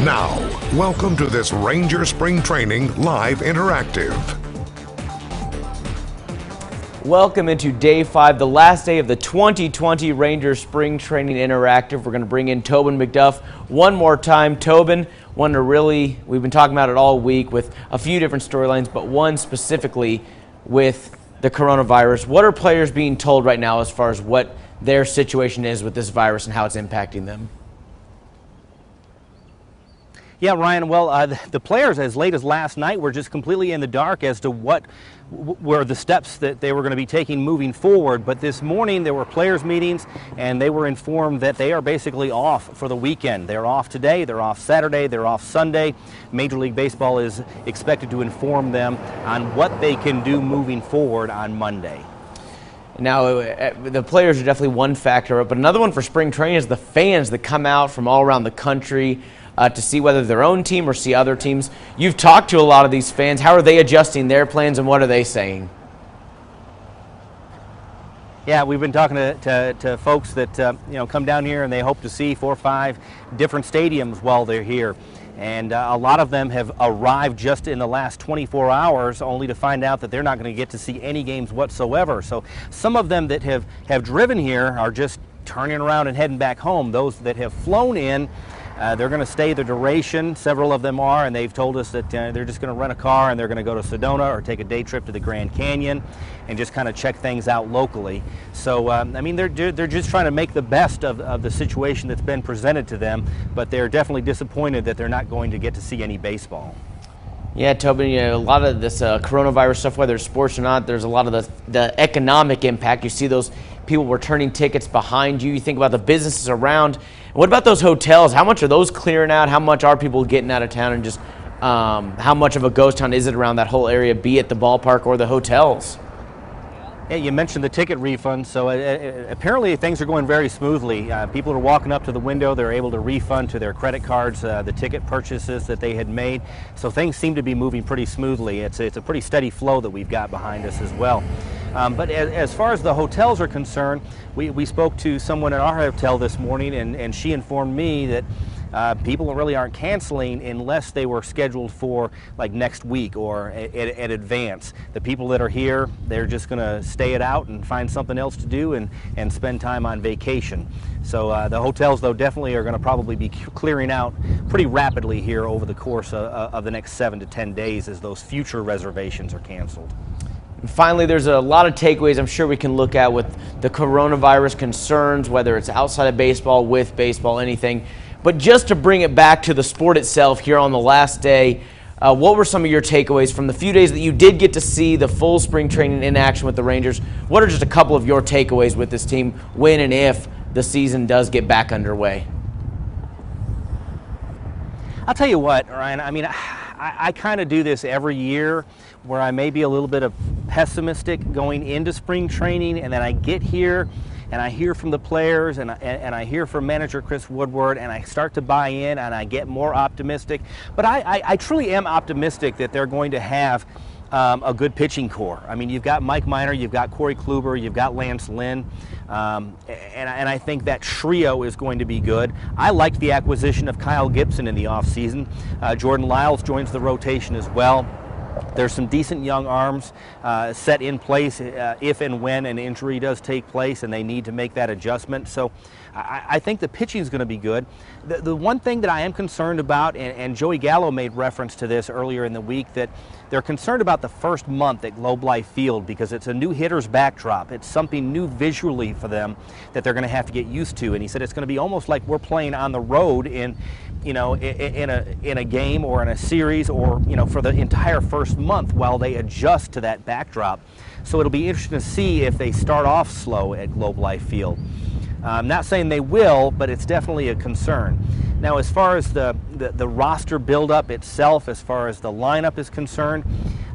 Now, welcome to this Ranger Spring Training Live Interactive. Welcome into Day 5, the last day of the 2020 Ranger Spring Training Interactive. We're going to bring in Tobin McDuff one more time. Tobin, we've been talking about it all week with a few different storylines, but one specifically with the coronavirus. What are players being told right now as far as what their situation is with this virus and how it's impacting them? Yeah, Ryan, well, the players as late as last night were just completely in the dark as to what were the steps that they were going to be taking moving forward. But this morning there were players meetings and they were informed that they are basically off for the weekend. They're off today, they're off Saturday, they're off Sunday. Major League Baseball is expected to inform them on what they can do moving forward on Monday. Now, the players are definitely one factor, but another one for spring training is the fans that come out from all around the country to see whether their own team or see other teams. You've talked to a lot of these fans. How are they adjusting their plans and what are they saying? Yeah, we've been talking to folks that come down here and they hope to see 4 or 5 different stadiums while they're here. And a lot of them have arrived just in the last 24 hours only to find out that they're not going to get to see any games whatsoever. So some of them that have driven here are just turning around and heading back home. Those that have flown in, they're going to stay the duration. Several of them are, and they've told us that they're just going to rent a car and they're going to go to Sedona or take a day trip to the Grand Canyon and just kind of check things out locally. So, I mean, they're just trying to make the best of the situation that's been presented to them, but they're definitely disappointed that they're not going to get to see any baseball. Yeah, Tobin, a lot of this coronavirus stuff, whether it's sports or not, there's a lot of the economic impact. You see those people returning tickets behind you. You think about the businesses around. What about those hotels? How much are those clearing out? How much are people getting out of town? And just how much of a ghost town is it around that whole area, be it the ballpark or the hotels? Yeah, you mentioned the ticket refund, so apparently things are going very smoothly. People are walking up to the window, they're able to refund to their credit cards the ticket purchases that they had made, so things seem to be moving pretty smoothly. It's a pretty steady flow that we've got behind us as well. But as far as the hotels are concerned, we spoke to someone at our hotel this morning, and she informed me that people really aren't canceling unless they were scheduled for like next week or at advance. The people that are here, they're just going to stay it out and find something else to do and spend time on vacation. So the hotels, though, definitely are going to probably be clearing out pretty rapidly here over the course of the next 7 to 10 days as those future reservations are canceled. And finally, there's a lot of takeaways I'm sure we can look at with the coronavirus concerns, whether it's outside of baseball, with baseball, anything. But just to bring it back to the sport itself here on the last day, what were some of your takeaways from the few days that you did get to see the full spring training in action with the Rangers? What are just a couple of your takeaways with this team when and if the season does get back underway? I'll tell you what, Ryan, I mean, I kind of do this every year where I may be a little bit of pessimistic going into spring training, and then I get here and I hear from the players and I hear from manager Chris Woodward and I start to buy in and I get more optimistic. But I truly am optimistic that they're going to have a good pitching core. I mean, you've got Mike Minor, you've got Corey Kluber, you've got Lance Lynn, and I think that trio is going to be good. I liked the acquisition of Kyle Gibson in the offseason. Jordan Lyles joins the rotation as well. There's some decent young arms set in place if and when an injury does take place and they need to make that adjustment. So I think the pitching is going to be good. The one thing that I am concerned about, and Joey Gallo made reference to this earlier in the week, that they're concerned about the first month at Globe Life Field because it's a new hitter's backdrop. It's something new visually for them that they're going to have to get used to. And he said it's going to be almost like we're playing on the road in a game or in a series or for the entire first month while they adjust to that backdrop. So it'll be interesting to see if they start off slow at Globe Life Field. I'm not saying they will, but it's definitely a concern. Now, as far as the roster buildup itself, as far as the lineup is concerned,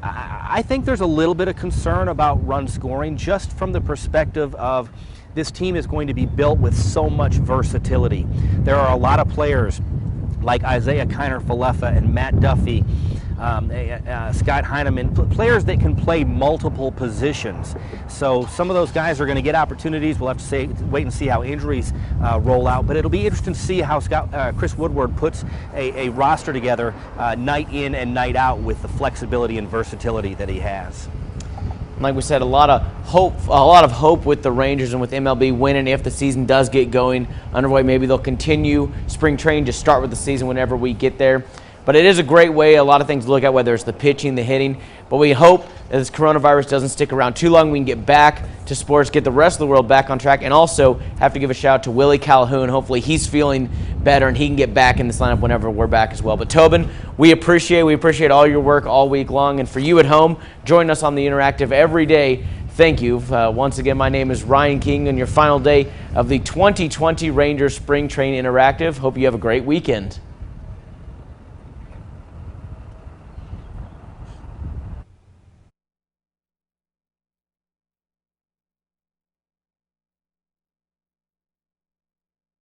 I think there's a little bit of concern about run scoring just from the perspective of this team is going to be built with so much versatility. There are a lot of players like Isaiah Kiner-Falefa and Matt Duffy Scott Heineman, players that can play multiple positions. So some of those guys are going to get opportunities. We'll have to wait and see how injuries roll out. But it'll be interesting to see how Chris Woodward puts a roster together night in and night out with the flexibility and versatility that he has. Like we said, a lot of hope with the Rangers and with MLB winning if the season does get going underway. Maybe they'll continue spring training, just start with the season whenever we get there. But it is a great way, a lot of things to look at, whether it's the pitching, the hitting. But we hope that this coronavirus doesn't stick around too long. We can get back to sports, get the rest of the world back on track, and also have to give a shout out to Willie Calhoun. Hopefully he's feeling better and he can get back in this lineup whenever we're back as well. But Tobin, we appreciate all your work all week long. And for you at home, join us on the Interactive every day. Thank you. Once again, my name is Ryan King on your final day of the 2020 Rangers Spring Training Interactive. Hope you have a great weekend.